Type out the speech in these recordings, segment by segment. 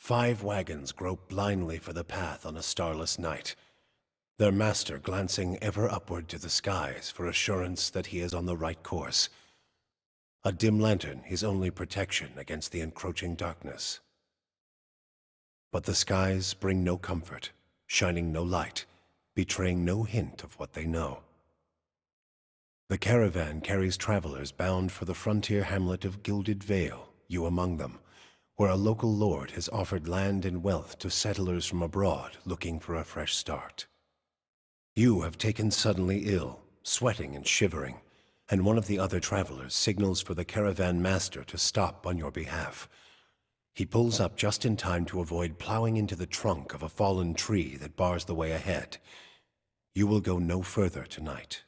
5 wagons grope blindly for the path on a starless night, their master glancing ever upward to the skies for assurance that he is on the right course. A dim lantern his only protection against the encroaching darkness. But the skies bring no comfort, shining no light, betraying no hint of what they know. The caravan carries travelers bound for the frontier hamlet of Gilded Vale, you among them, where a local lord has offered land and wealth to settlers from abroad looking for a fresh start. You have taken suddenly ill, sweating and shivering, and one of the other travelers signals for the caravan master to stop on your behalf. He pulls up just in time to avoid plowing into the trunk of a fallen tree that bars the way ahead. You will go no further tonight.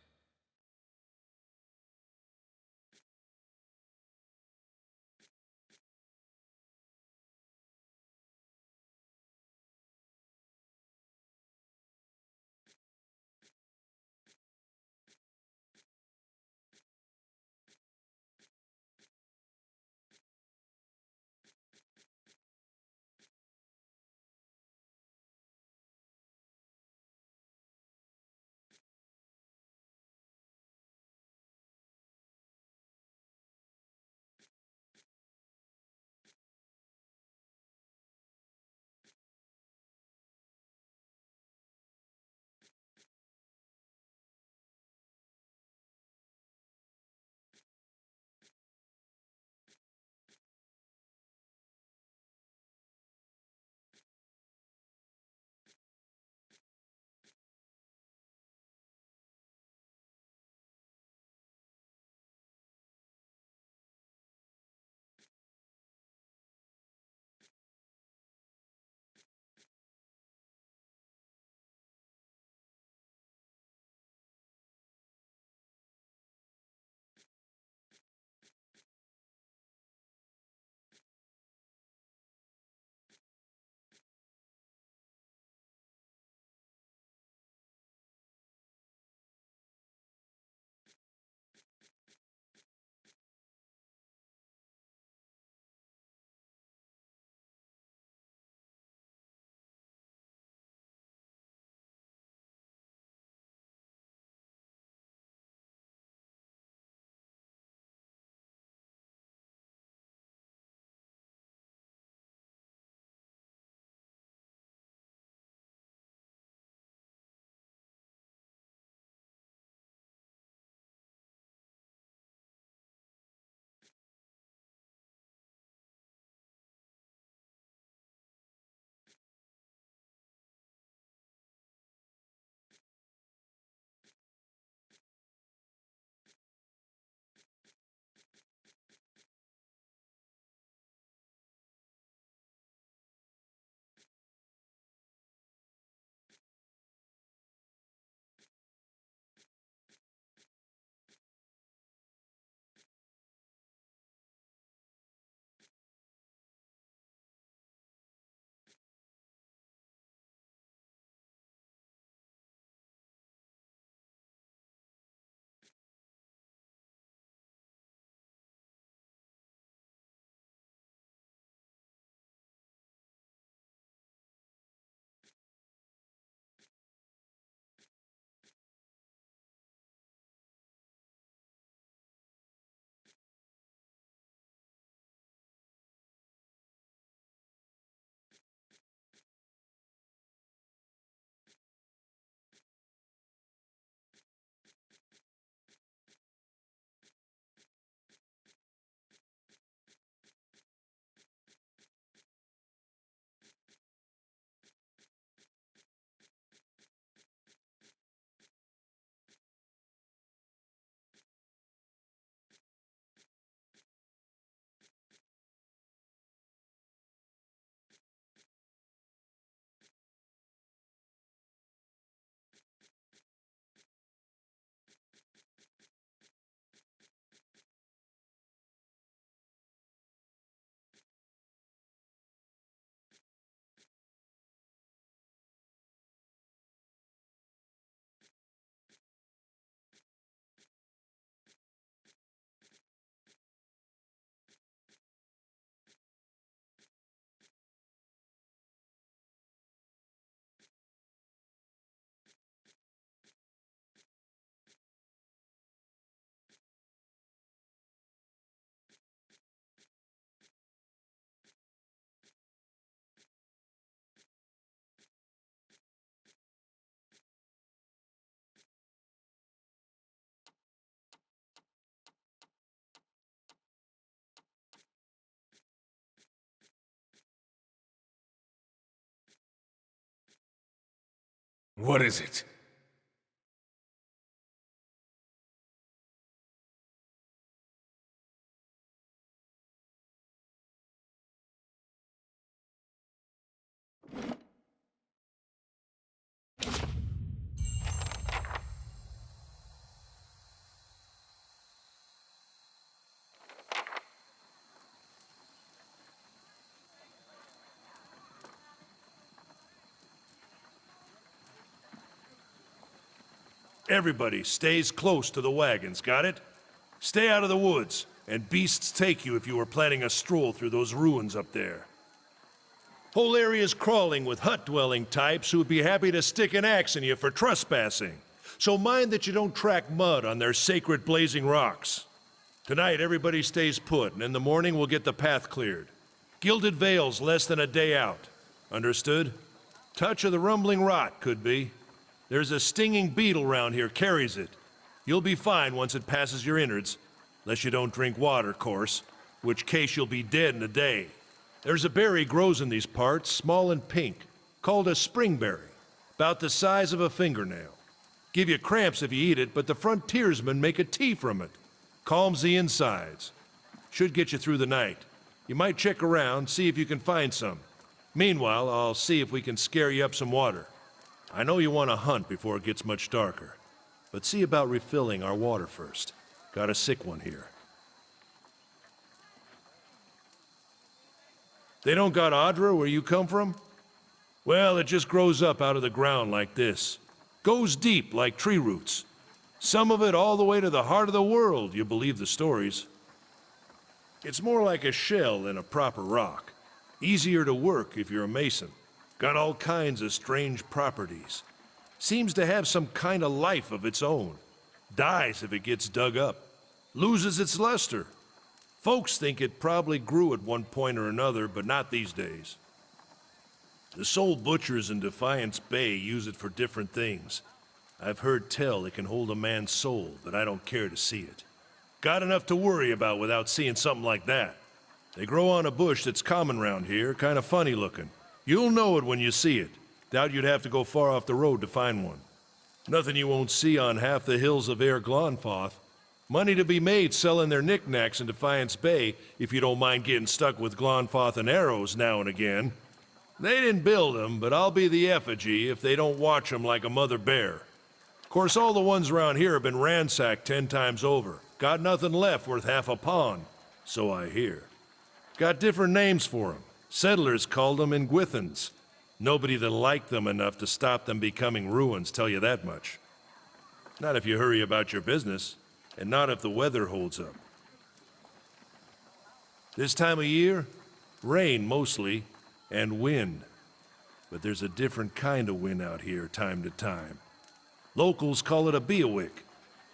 What is it? Everybody stays close to the wagons, got it? Stay out of the woods, and beasts take you if you were planning a stroll through those ruins up there. Whole area's crawling with hut-dwelling types who would be happy to stick an axe in you for trespassing. So mind that you don't track mud on their sacred blazing rocks. Tonight, everybody stays put, and in the morning we'll get the path cleared. Gilded Vale's less than a day out. Understood? Touch of the rumbling rot, could be. There's a stinging beetle round here, carries it. You'll be fine once it passes your innards. Unless you don't drink water, course. Which case you'll be dead in a day. There's a berry grows in these parts, small and pink, called a springberry. About the size of a fingernail. Give you cramps if you eat it, but the frontiersmen make a tea from it. Calms the insides. Should get you through the night. You might check around, see if you can find some. Meanwhile, I'll see if we can scare you up some water. I know you want to hunt before it gets much darker, but see about refilling our water first. Got a sick one here. They don't got Adra where you come from? Well, it just grows up out of the ground like this. Goes deep like tree roots. Some of it all the way to the heart of the world, you believe the stories. It's more like a shell than a proper rock. Easier to work if you're a mason. Got all kinds of strange properties. Seems to have some kind of life of its own. Dies if it gets dug up. Loses its luster. Folks think it probably grew at one point or another, but not these days. The soul butchers in Defiance Bay use it for different things. I've heard tell it can hold a man's soul, but I don't care to see it. Got enough to worry about without seeing something like that. They grow on a bush that's common round here, kind of funny looking. You'll know it when you see it. Doubt you'd have to go far off the road to find one. Nothing you won't see on half the hills of Glonfoth. Money to be made selling their knickknacks in Defiance Bay if you don't mind getting stuck with Glonfoth and arrows now and again. They didn't build them, but I'll be the effigy if they don't watch them like a mother bear. Of course, all the ones around here have been ransacked 10 times over. Got nothing left worth half a pond, so I hear. Got different names for them. Settlers called them Ingwithans. Nobody that liked them enough to stop them becoming ruins, tell you that much. Not if you hurry about your business, and not if the weather holds up. This time of year, rain mostly, and wind. But there's a different kind of wind out here time to time. Locals call it a ᵁᴴᴰ,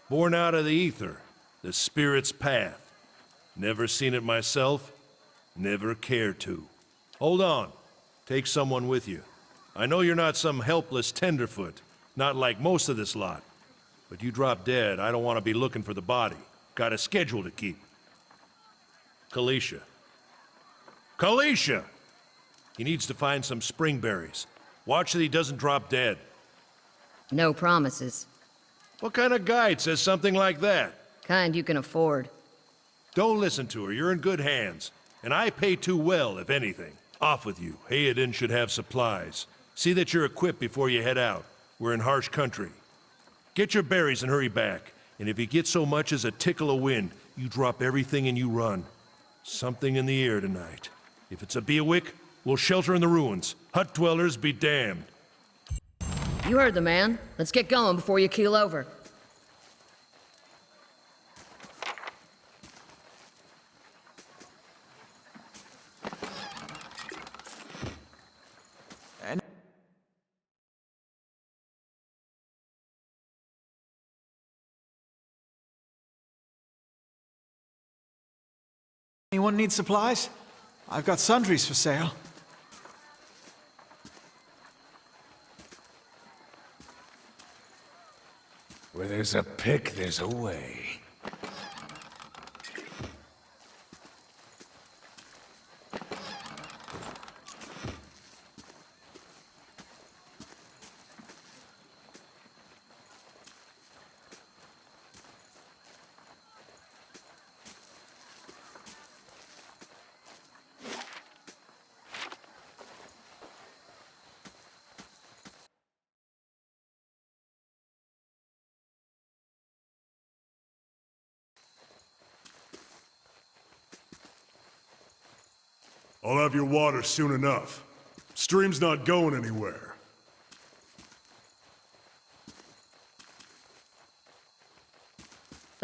born out of the ether, the spirit's path. Never seen it myself, never cared to. Hold on. Take someone with you. I know you're not some helpless tenderfoot, not like most of this lot. But you drop dead, I don't want to be looking for the body. Got a schedule to keep. Kalisha. Kalisha! He needs to find some springberries. Watch that he doesn't drop dead. No promises. What kind of guide says something like that? Kind you can afford. Don't listen to her, you're in good hands. And I pay too well, if anything. Off with you. Hayden should have supplies. See that you're equipped before you head out. We're in harsh country. Get your berries and hurry back. And if you get so much as a tickle of wind, you drop everything and you run. Something in the air tonight. If it's a ᵁᴴᴰ, we'll shelter in the ruins. Hut dwellers be damned. You heard the man. Let's get going before you keel over. Anyone need supplies? I've got sundries for sale. Where there's a pick, there's a way. I'll have your water soon enough. Stream's not going anywhere.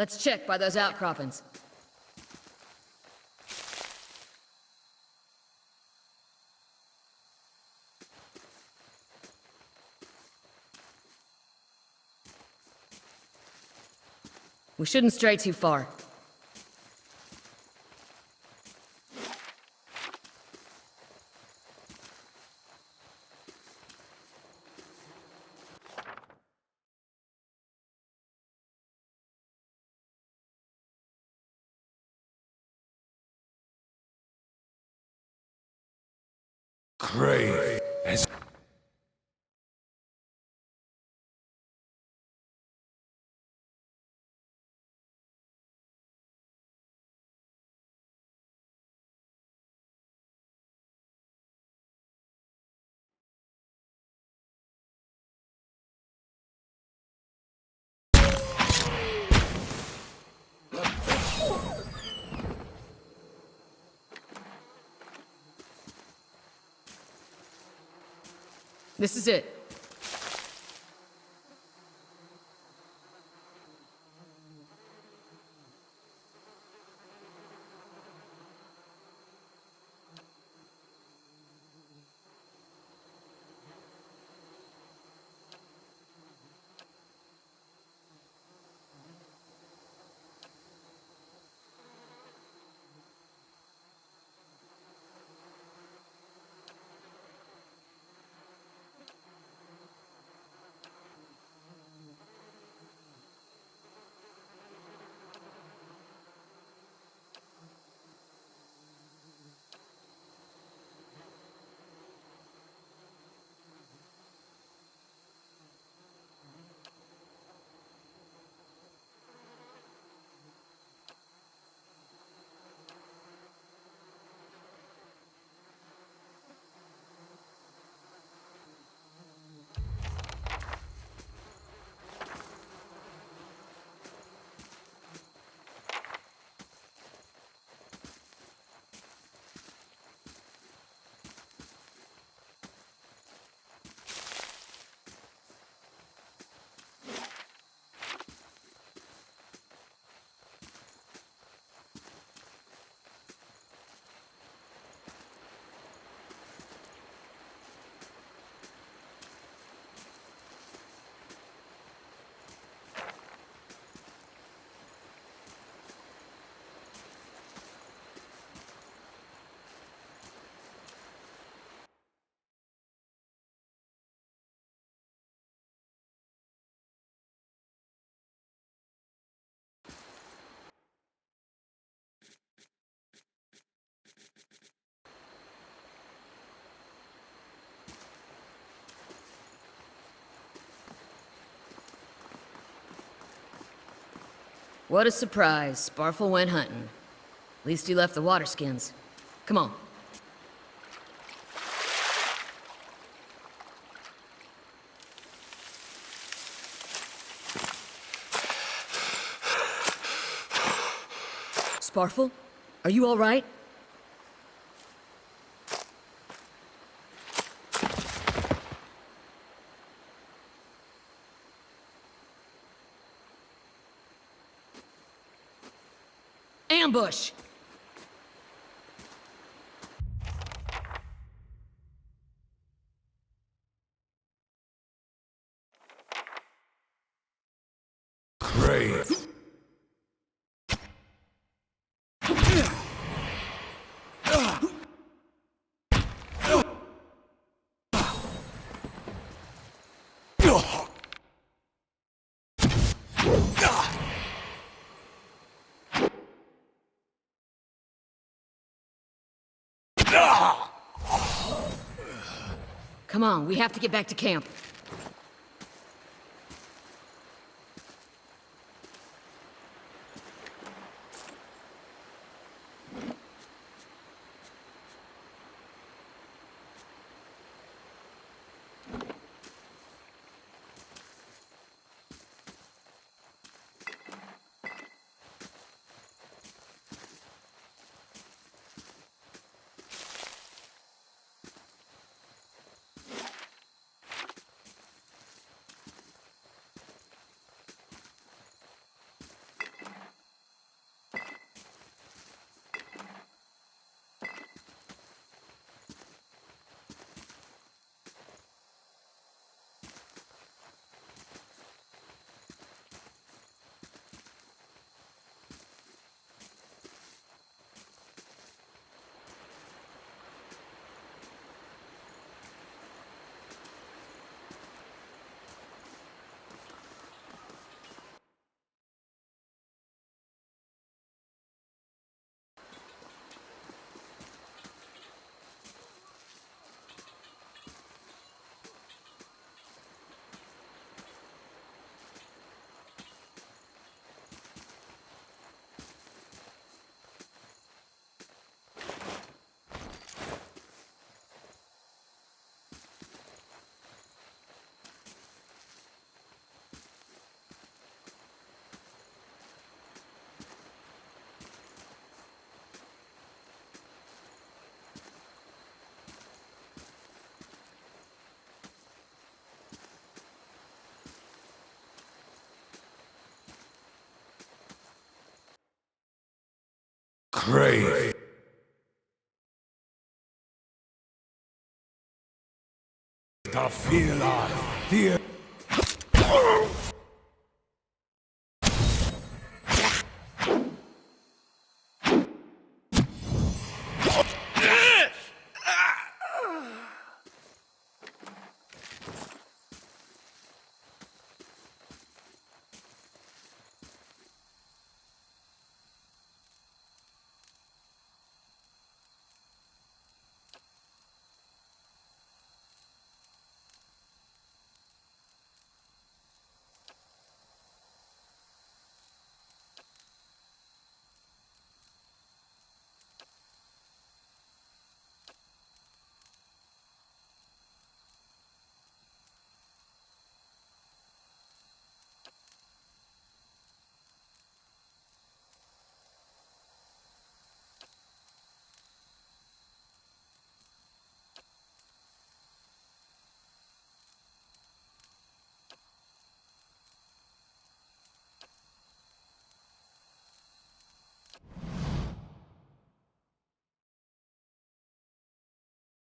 Let's check by those outcroppings. We shouldn't stray too far. Grave has... This is it. What a surprise. Sparfle went hunting. At least he left the water skins. Come on. Sparfle? Are you all right? Ambush! Grave. Come on, we have to get back to camp. Crave. The fear.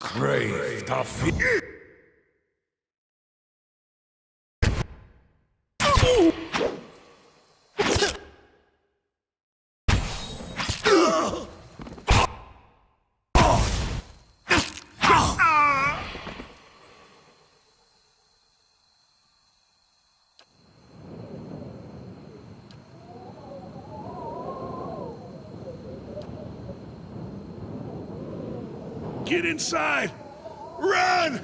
Crave the fear. Get inside! Run!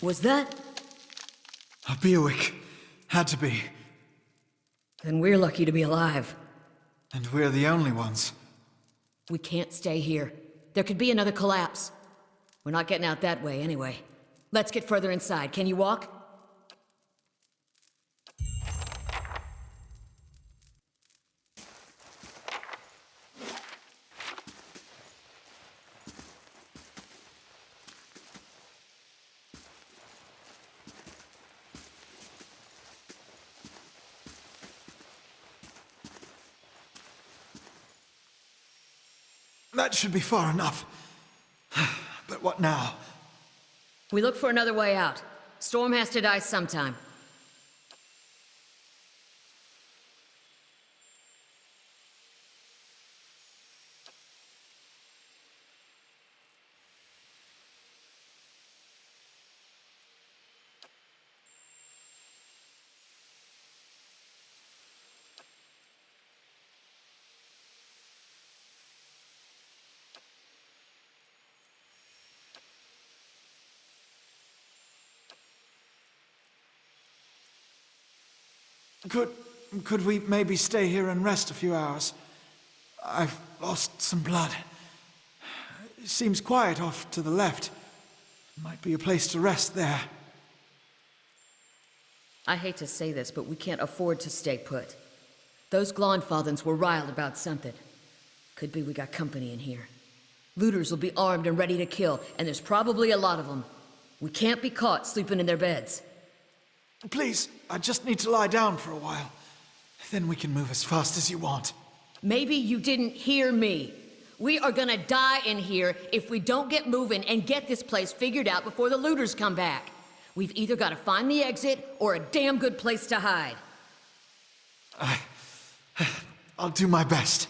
Was that? ᵁᴴᴰ. Had to be. Then we're lucky to be alive. And we're the only ones. We can't stay here. There could be another collapse. We're not getting out that way anyway. Let's get further inside. Can you walk? That should be far enough. But what now? We look for another way out. Storm has to die sometime. Could we maybe stay here and rest a few hours? I've lost some blood. It seems quiet off to the left. Might be a place to rest there. I hate to say this, but we can't afford to stay put. Those Glonfathans were riled about something. Could be we got company in here. Looters will be armed and ready to kill, and there's probably a lot of them. We can't be caught sleeping in their beds. Please, I just need to lie down for a while. Then we can move as fast as you want. Maybe you didn't hear me. We are gonna die in here if we don't get moving and get this place figured out before the looters come back. We've either gotta find the exit or a damn good place to hide. I'll do my best.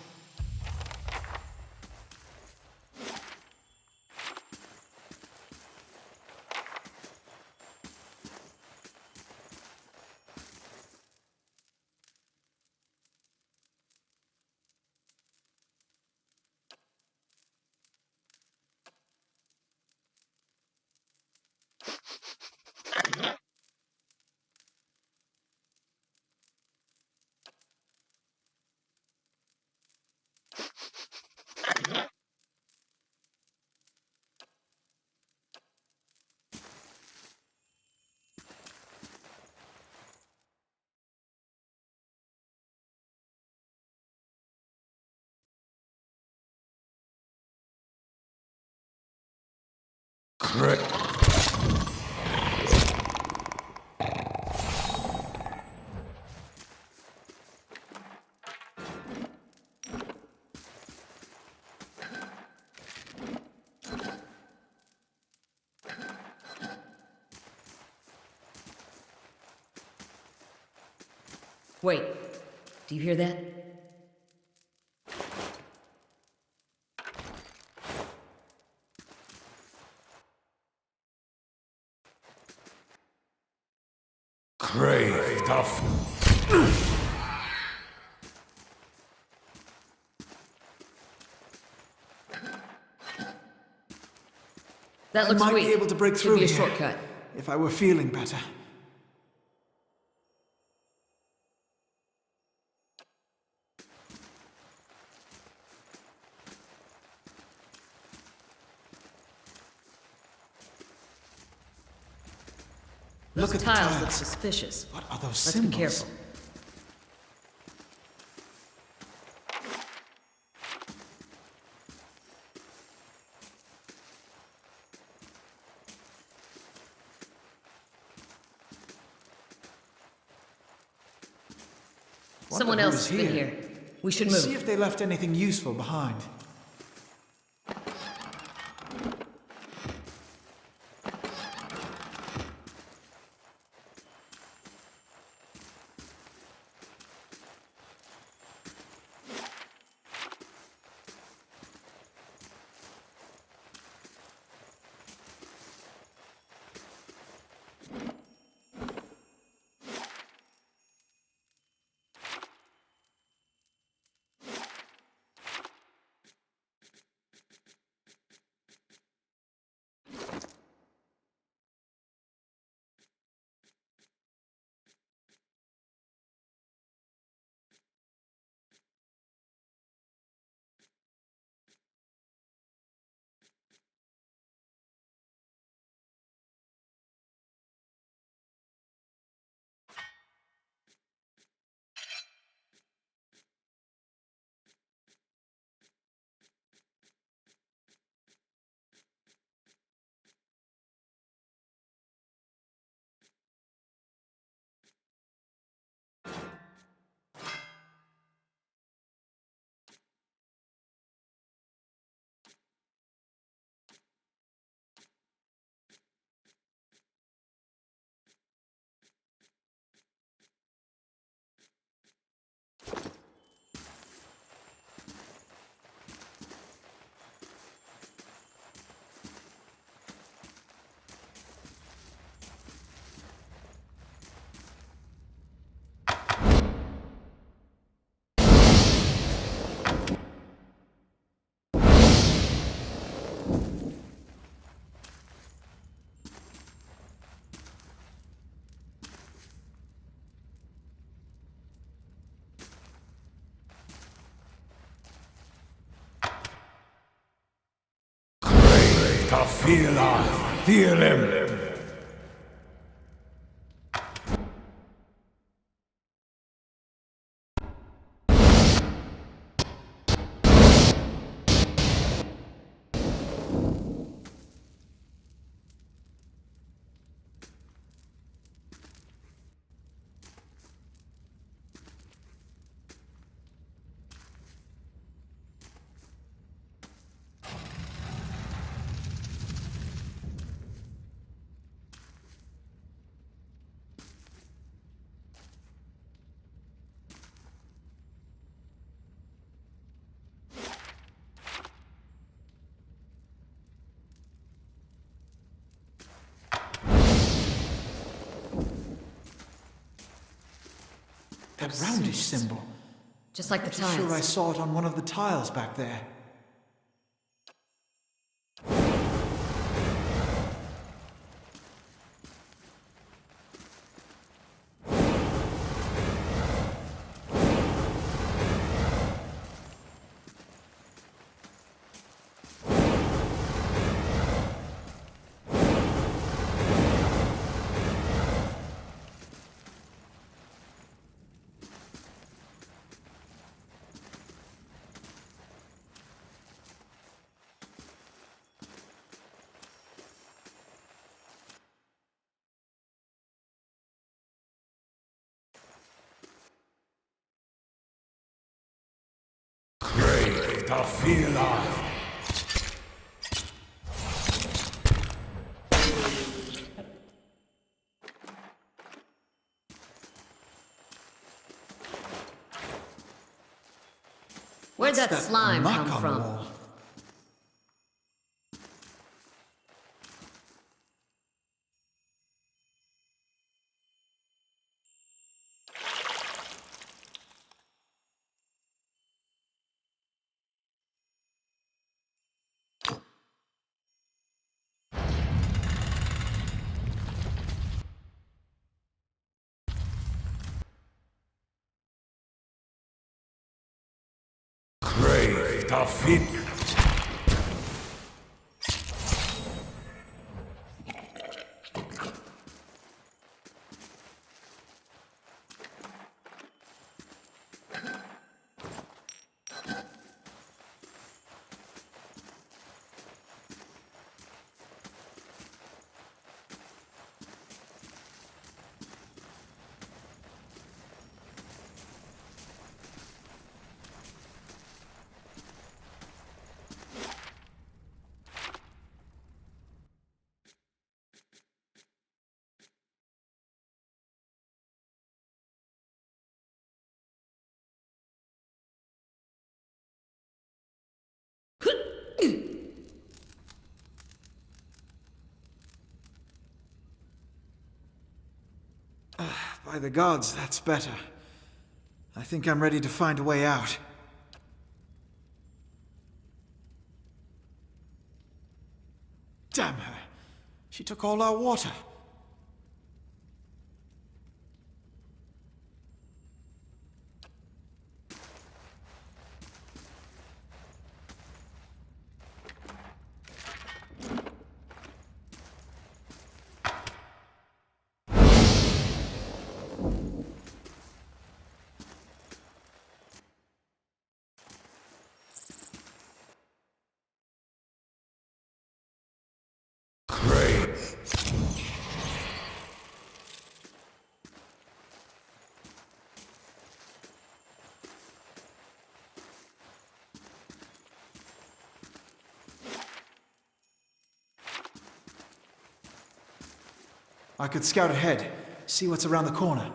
Wait, do you hear that? Crave the That I looks might weak. be able to break Should through be a here, shortcut. if I were feeling better. Those Look at the tiles look tiles. suspicious. What are those Let's symbols? be careful. Someone who else is has been here. here. We should See move. if they left anything useful behind. feel him. that roundish symbol. Just like the I'm sure I tiles. saw it on one of the tiles back there. ᵁᴴᴰ. Where'd that That slime muck come on the from? wall. ᵁᴴᴰ. By the gods, that's better. I think I'm ready to find a way out. Damn her. She took all our water. I could scout ahead, see what's around the corner.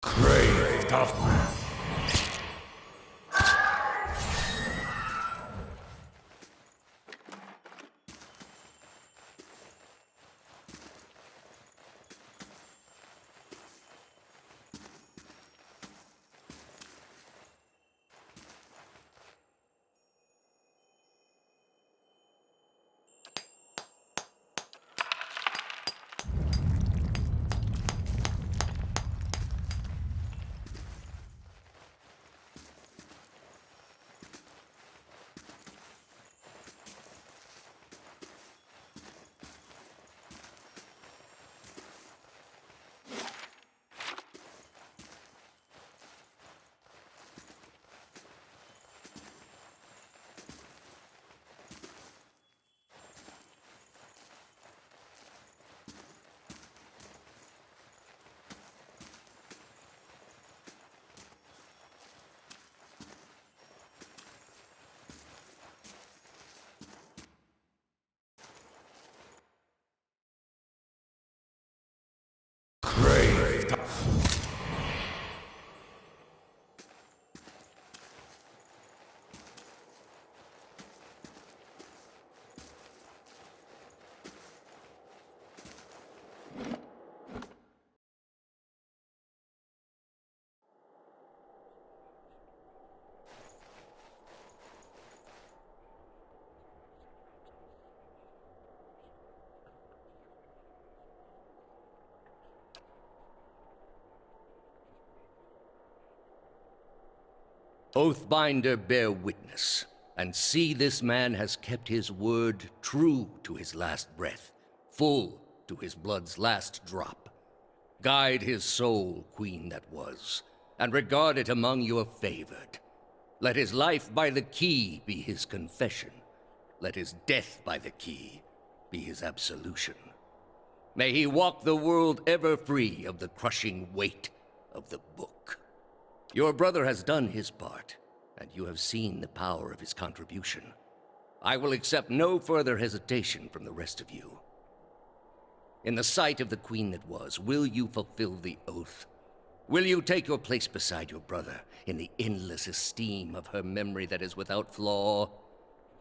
ᵁᴴᴰ. Oathbinder, bear witness, and see this man has kept his word true to his last breath, full to his blood's last drop. Guide his soul, queen that was, and regard it among your favored. Let his life by the key be his confession. Let his death by the key be his absolution. May he walk the world ever free of the crushing weight of the book. Your brother has done his part, and you have seen the power of his contribution. I will accept no further hesitation from the rest of you. In the sight of the queen that was, will you fulfill the oath? Will you take your place beside your brother in the endless esteem of her memory that is without flaw?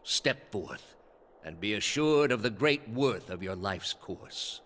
Step forth, and be assured of the great worth of your life's course.